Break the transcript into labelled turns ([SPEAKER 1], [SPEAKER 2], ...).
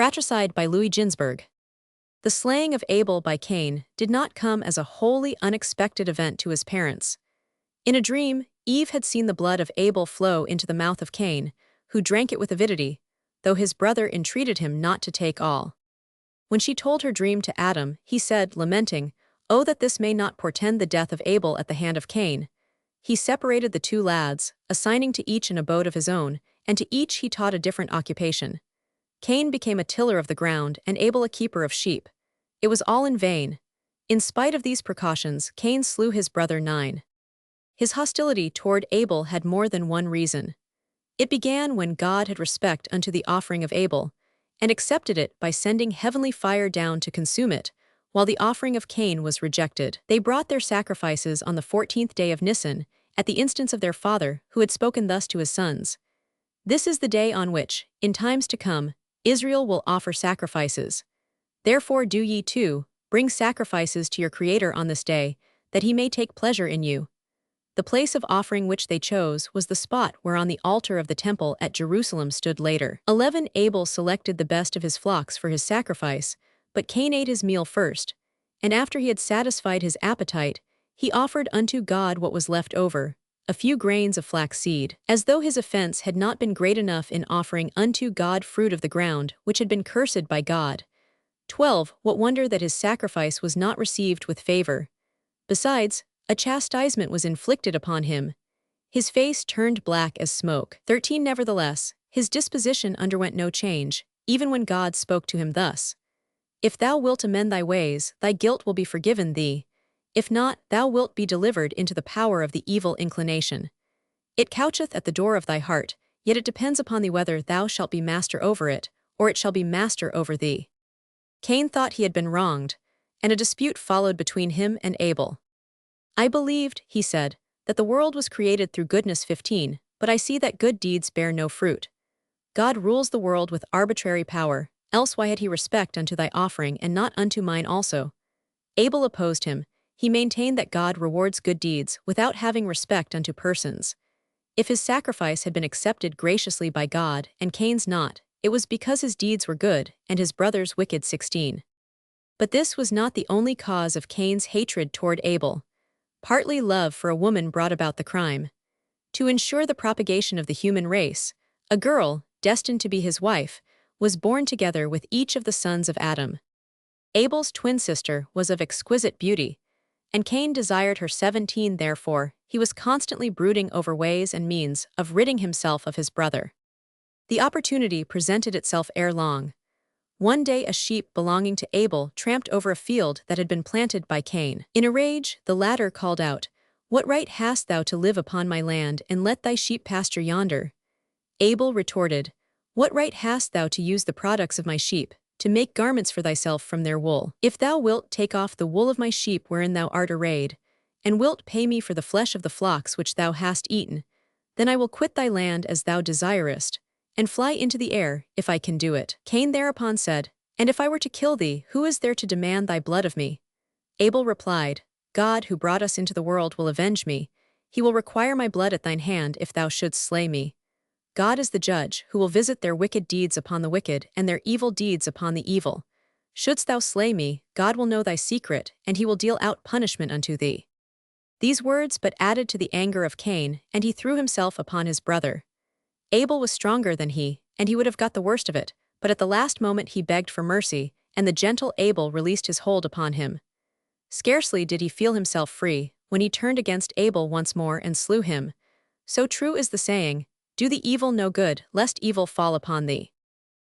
[SPEAKER 1] Fratricide by Ginzberg. The slaying of Abel by Cain did not come as a wholly unexpected event to his parents. In a dream, Eve had seen the blood of Abel flow into the mouth of Cain, who drank it with avidity, though his brother entreated him not to take all. When she told her dream to Adam, he said, lamenting, "Oh, that this may not portend the death of Abel at the hand of Cain." He separated the two lads, assigning to each an abode of his own, and to each he taught a different occupation. Cain became a tiller of the ground and Abel a keeper of sheep. It was all in vain. In spite of these precautions, Cain slew his brother 9. His hostility toward Abel had more than one reason. It began when God had respect unto the offering of Abel, and accepted it by sending heavenly fire down to consume it, while the offering of Cain was rejected. They brought their sacrifices on the 14th day of Nisan, at the instance of their father, who had spoken thus to his sons. This is the day on which, in times to come, Israel will offer sacrifices. Therefore do ye too, bring sacrifices to your Creator on this day, that he may take pleasure in you. The place of offering which they chose was the spot whereon the altar of the temple at Jerusalem stood later. 11 Abel selected the best of his flocks for his sacrifice, but Cain ate his meal first, and after he had satisfied his appetite, he offered unto God what was left over, a few grains of flax seed, as though his offense had not been great enough in offering unto God fruit of the ground, which had been cursed by God. 12 What wonder that his sacrifice was not received with favor. Besides, a chastisement was inflicted upon him. His face turned black as smoke. 13 Nevertheless, his disposition underwent no change, even when God spoke to him thus: If thou wilt amend thy ways, thy guilt will be forgiven thee. If not, thou wilt be delivered into the power of the evil inclination. It coucheth at the door of thy heart, yet it depends upon thee whether thou shalt be master over it, or it shall be master over thee. Cain thought he had been wronged, and a dispute followed between him and Abel. I believed, he said, that the world was created through goodness. 15 But I see that good deeds bear no fruit. God rules the world with arbitrary power, else why had he respect unto thy offering and not unto mine also? Abel opposed him. He maintained that God rewards good deeds without having respect unto persons. If his sacrifice had been accepted graciously by God and Cain's not, it was because his deeds were good and his brother's wicked. 16 But this was not the only cause of Cain's hatred toward Abel. Partly love for a woman brought about the crime. To ensure the propagation of the human race, a girl, destined to be his wife, was born together with each of the sons of Adam. Abel's twin sister was of exquisite beauty, and Cain desired her. 17 Therefore, he was constantly brooding over ways and means of ridding himself of his brother. The opportunity presented itself ere long. One day a sheep belonging to Abel tramped over a field that had been planted by Cain. In a rage, the latter called out, "What right hast thou to live upon my land and let thy sheep pasture yonder?" Abel retorted, "What right hast thou to use the products of my sheep, to make garments for thyself from their wool? If thou wilt take off the wool of my sheep wherein thou art arrayed, and wilt pay me for the flesh of the flocks which thou hast eaten, then I will quit thy land as thou desirest, and fly into the air, if I can do it." Cain thereupon said, "And if I were to kill thee, who is there to demand thy blood of me?" Abel replied, "God who brought us into the world will avenge me. He will require my blood at thine hand if thou shouldst slay me. God is the judge, who will visit their wicked deeds upon the wicked and their evil deeds upon the evil. Shouldst thou slay me, God will know thy secret, and he will deal out punishment unto thee." These words but added to the anger of Cain, and he threw himself upon his brother. Abel was stronger than he, and he would have got the worst of it, but at the last moment he begged for mercy, and the gentle Abel released his hold upon him. Scarcely did he feel himself free, when he turned against Abel once more and slew him. So true is the saying, "Do the evil no good, lest evil fall upon thee."